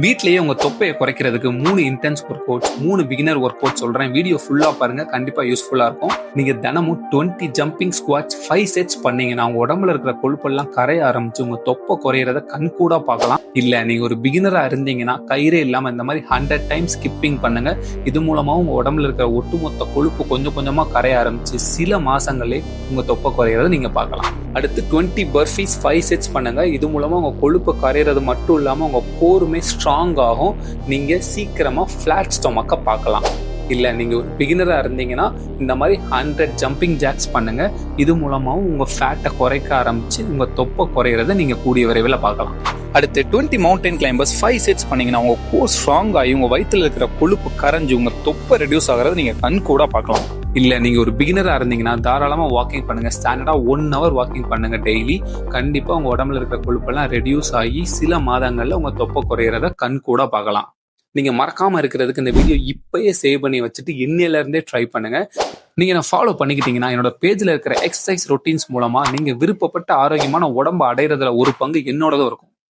வீட்லயே உங்க தொப்பையை குறைக்கிறதுக்கு 3 intense work outs, 3 beginner work out சொல்றேன். வீடியோ ஃபுல்லா பாருங்க, கண்டிப்பா யூஸ்ஃபுல்லா இருக்கும். நீங்க தினமும் 20 ஜம்பிங் ஸ்குவாட்ஸ் 5 செட்ஸ் பண்ணீங்கன்னா உங்க உடம்புல இருக்கிற கொழுப்பெல்லாம் கரைய ஆரம்பிச்சு உங்க தொப்பை குறையறத கண் கூட பார்க்கலாம். இல்ல நீங்க ஒரு பிகினரா இருந்தீங்கன்னா கயிறே இல்லாம இந்த மாதிரி 100 டைம்ஸ் ஸ்கிப்பிங் பண்ணுங்க. இது மூலமா உங்க உடம்புல இருக்கிற ஒட்டுமொத்த கொழுப்பு கொஞ்சம் கொஞ்சமா கரைய ஆரம்பிச்சு சில மாசங்களே உங்க தொப்பை குறையறத நீங்க பார்க்கலாம். அடுத்து 20 பர்ஃபீஸ் 5 செட்ஸ் பண்ணுங்க. இது மூலமா உங்க கொழுப்பு கரையிறது மட்டும் இல்லாம உங்க கோருமே ஸ்ட்ராங் ஆகும். நீங்க சீக்கிரமா ஃபிளாட் ஸ்டொமக்க பார்க்கலாம். இல்ல நீங்க ஒரு பிகினரா இருந்தீங்கன்னா இந்த மாதிரி 100 ஜம்பிங் ஜாக்ஸ் பண்ணுங்க. இது மூலமாவும் உங்க ஃபேட்டை குறைக்க ஆரம்பிச்சு உங்க தொப்பை குறையிறத நீங்க கூடிய விரைவில் பார்க்கலாம். அடுத்து 20 மவுண்டன் கிளைம்பர்ஸ் 5 செட்ஸ் பண்ணீங்கன்னா உங்க கோர் ஸ்ட்ராங் ஆகி உங்க வயிற்றுல இருக்கிற கொழுப்பு கரைஞ்சு உங்க தொப்பை ரெடியூஸ் ஆகிறத நீங்க கண் கூட பார்க்கலாம். இல்ல நீங்க ஒரு பிகினரா இருந்தீங்கன்னா தாராளமா வாக்கிங் பண்ணுங்க. ஸ்டாண்டர்டா 1 hour வாக்கிங் பண்ணுங்க டெய்லி. கண்டிப்பா உங்க உடம்புல இருக்கிற கொழுப்பெல்லாம் ரெடியூஸ் ஆகி சில மாதங்கள்ல உங்க தொப்பை குறையிறத கண் கூட பார்க்கலாம். நீங்க மறக்காம இருக்கிறதுக்கு இந்த வீடியோ இப்பயே சேவ் பண்ணி வச்சுட்டு இன்னையில இருந்தே ட்ரை பண்ணுங்க. நீங்க நான் ஃபாலோ பண்ணிக்கிட்டீங்கன்னா என்னோட பேஜ்ல இருக்கிற எக்ஸசைஸ் ரொட்டீன்ஸ் மூலமா நீங்க விருப்பப்பட்ட ஆரோக்கியமான உடம்பு அடைறதுல ஒரு பங்கு என்னோடதும் இருக்கும்.